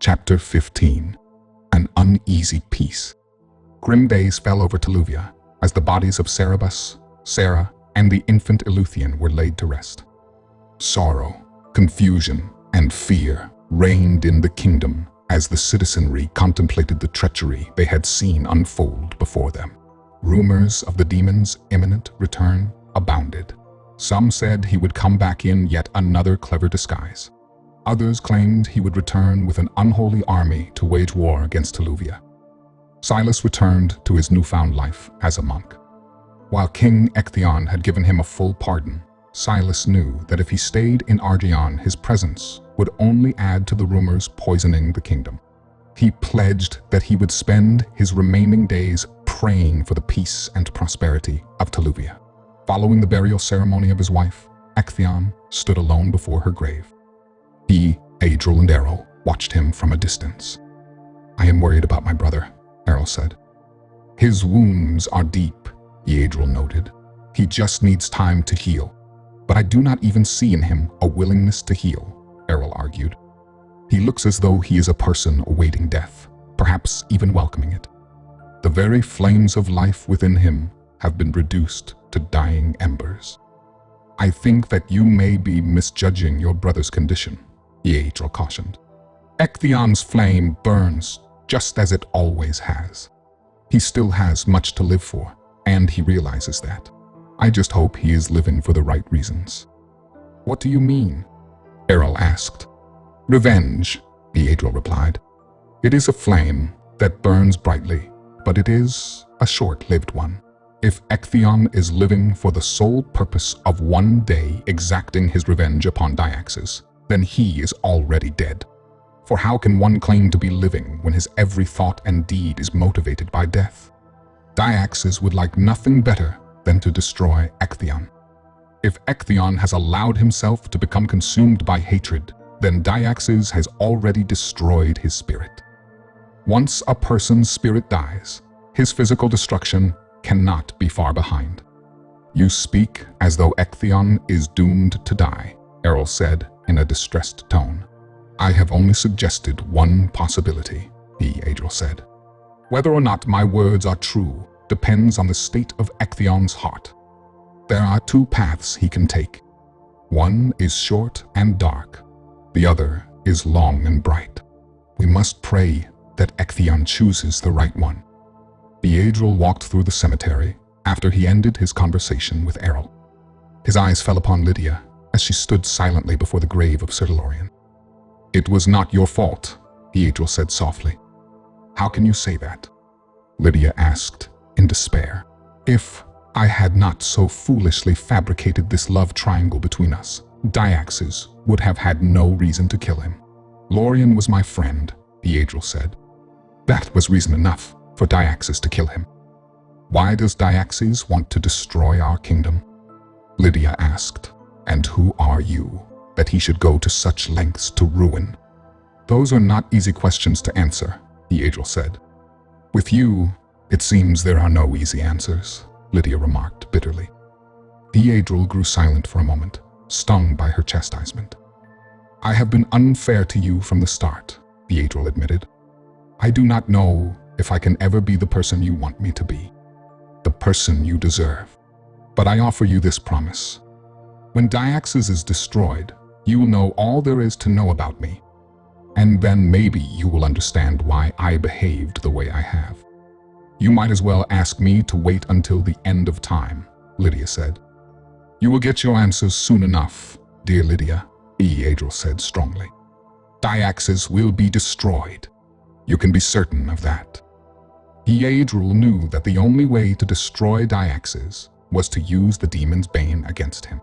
Chapter 15. An Uneasy Peace. Grim days fell over Teluvia as the bodies of Cerberus, Sarah, and the infant Eleuthian were laid to rest. Sorrow, confusion, and fear reigned in the kingdom as the citizenry contemplated the treachery they had seen unfold before them. Rumors of the demon's imminent return abounded. Some said he would come back in yet another clever disguise. Others claimed he would return with an unholy army to wage war against Teluvia. Silas returned to his newfound life as a monk. While King Ectheon had given him a full pardon, Silas knew that if he stayed in Argion, his presence would only add to the rumors poisoning the kingdom. He pledged that he would spend his remaining days praying for the peace and prosperity of Teluvia. Following the burial ceremony of his wife, Ectheon stood alone before her grave. He, Adril, and Errol watched him from a distance. "I am worried about my brother," Errol said. "His wounds are deep," Adril noted. "He just needs time to heal." "But I do not even see in him a willingness to heal," Errol argued. "He looks as though he is a person awaiting death, perhaps even welcoming it. The very flames of life within him have been reduced to dying embers." "I think that you may be misjudging your brother's condition," Adril cautioned. "Ectheon's flame burns just as it always has. He still has much to live for, and he realizes that. I just hope he is living for the right reasons." "What do you mean?" Errol asked. "Revenge," Adril replied. "It is a flame that burns brightly, but it is a short-lived one. If Ectheon is living for the sole purpose of one day exacting his revenge upon Dyaxis, then he is already dead. For how can one claim to be living when his every thought and deed is motivated by death? Dyaxis would like nothing better than to destroy Ectheon. If Ectheon has allowed himself to become consumed by hatred, then Dyaxis has already destroyed his spirit. Once a person's spirit dies, his physical destruction cannot be far behind." "You speak as though Ectheon is doomed to die," Errol said in a distressed tone. "I have only suggested one possibility," Adril said. "Whether or not my words are true depends on the state of Ectheon's heart. There are two paths he can take. One is short and dark. The other is long and bright. We must pray that Ectheon chooses the right one." Adril walked through the cemetery after he ended his conversation with Errol. His eyes fell upon Lydia as she stood silently before the grave of Sir Lorien. "It was not your fault," Adril said softly. "How can you say that?" Lydia asked in despair. "If I had not so foolishly fabricated this love triangle between us, Dyaxis would have had no reason to kill him. Lorien was my friend," Adril said. "That was reason enough for Dyaxis to kill him." "Why does Dyaxis want to destroy our kingdom?" Lydia asked. "And who are you that he should go to such lengths to ruin?" "Those are not easy questions to answer," Adril said. "With you, it seems there are no easy answers," Lydia remarked bitterly. Adril grew silent for a moment, stung by her chastisement. "I have been unfair to you from the start," Adril admitted. "I do not know if I can ever be the person you want me to be, the person you deserve. But I offer you this promise. When Dyaxis is destroyed, you will know all there is to know about me, and then maybe you will understand why I behaved the way I have." "You might as well ask me to wait until the end of time," Lydia said. "You will get your answers soon enough, dear Lydia," Adril said strongly. "Dyaxis will be destroyed. You can be certain of that." Adril knew that the only way to destroy Dyaxis was to use the demon's bane against him.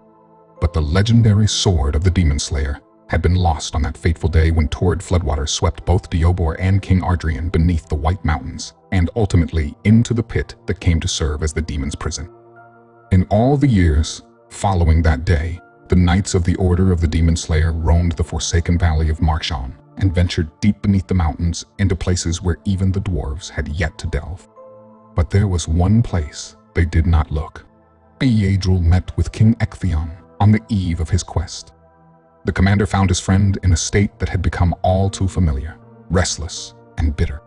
But the legendary sword of the Demonslayer had been lost on that fateful day when torrid floodwaters swept both Diobor and King Ardrian beneath the White Mountains and ultimately into the pit that came to serve as the demon's prison. In all the years following that day, the Knights of the Order of the Demonslayer roamed the forsaken valley of Marchon and ventured deep beneath the mountains into places where even the dwarves had yet to delve. But there was one place they did not look. Adril met with King Ectheon on the eve of his quest. The commander found his friend in a state that had become all too familiar. restless and bitter.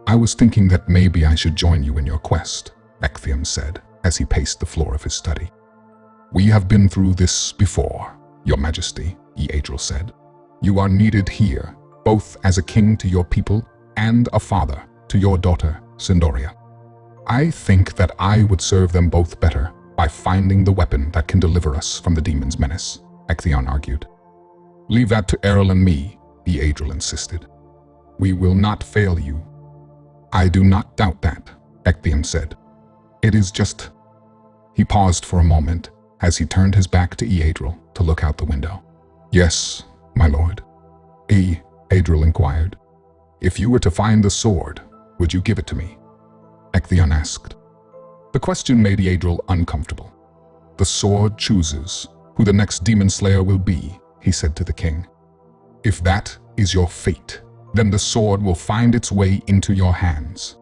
"I was thinking that maybe I should join you in your quest," Ectheum said as he paced the floor of his study. "We have been through this before, Your Majesty," Eadril said. "You are needed here, both as a king to your people and a father to your daughter, Sindoria. I think that I would serve them both better by finding the weapon that can deliver us from the demon's menace," Ectheon argued. "Leave that to Errol and me," Eadril insisted. "We will not fail you." "I do not doubt that," Ectheum said. "It is just—" He paused for a moment as he turned his back to Eadril to look out the window. "Yes, my lord," Eadril inquired. "If you were to find the sword, would you give it to me?" Ectheon asked. The question made Eadril uncomfortable. "The sword chooses who the next Demonslayer will be," he said to the king. "If that is your fate, then the sword will find its way into your hands."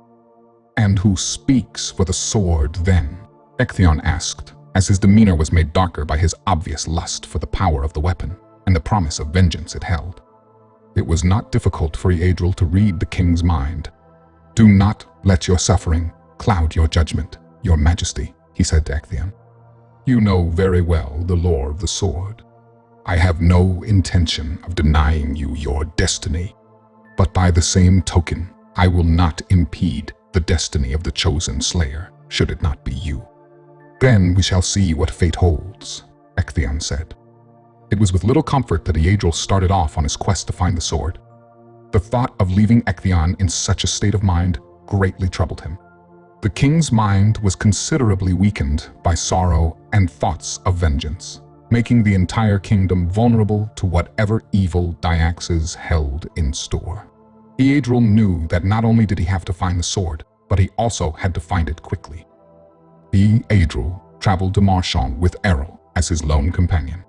"And who speaks for the sword then?" Ectheon asked, as his demeanor was made darker by his obvious lust for the power of the weapon and the promise of vengeance it held. It was not difficult for Eadril to read the king's mind. "Do not let your suffering cloud your judgment, Your Majesty," he said to Ectheon. "You know very well the lore of the sword. I have no intention of denying you your destiny, but by the same token, I will not impede the destiny of the chosen slayer, should it not be you." "Then we shall see what fate holds," Ectheon said. It was with little comfort that Eadril started off on his quest to find the sword. The thought of leaving Ectheon in such a state of mind greatly troubled him. The king's mind was considerably weakened by sorrow and thoughts of vengeance, making the entire kingdom vulnerable to whatever evil Dyaxes held in store. Eadril knew that not only did he have to find the sword, but he also had to find it quickly. Eadril traveled to Marchand with Errol as his lone companion.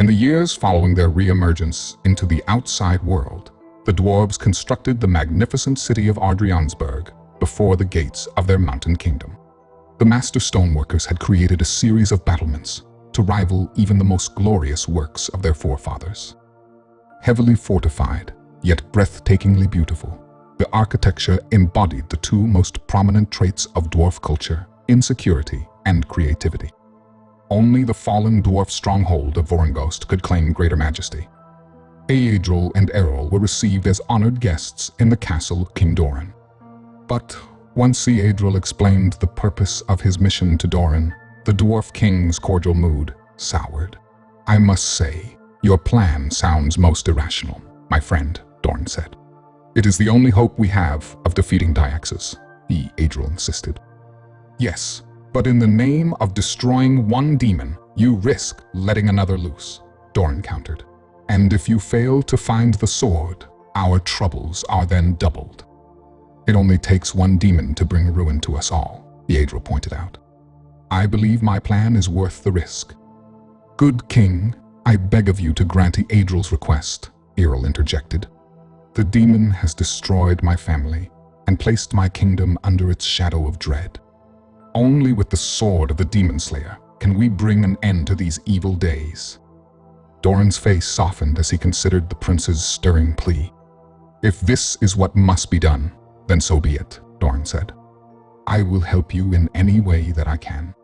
In the years following their re-emergence into the outside world, the dwarves constructed the magnificent city of Ardriansburg before the gates of their mountain kingdom. The master stoneworkers had created a series of battlements to rival even the most glorious works of their forefathers. Heavily fortified, yet breathtakingly beautiful, the architecture embodied the two most prominent traits of dwarf culture: insecurity and creativity. Only the fallen dwarf stronghold of Vorongost could claim greater majesty. Eadril and Errol were received as honored guests in the castle of King Doran. But once Eadril explained the purpose of his mission to Doran, the dwarf king's cordial mood soured. "I must say, your plan sounds most irrational, my friend," Doran said. "It is the only hope we have of defeating Dyaxes," Eadril insisted. "Yes, but in the name of destroying one demon, you risk letting another loose," Doran countered. "And if you fail to find the sword, our troubles are then doubled." "It only takes one demon to bring ruin to us all," Eadril pointed out. "I believe my plan is worth the risk." "Good king, I beg of you to grant Eadril's request," Errol interjected. "The demon has destroyed my family and placed my kingdom under its shadow of dread. Only with the sword of the Demonslayer can we bring an end to these evil days." Doran's face softened as he considered the prince's stirring plea. "If this is what must be done, then so be it," Doran said. "I will help you in any way that I can."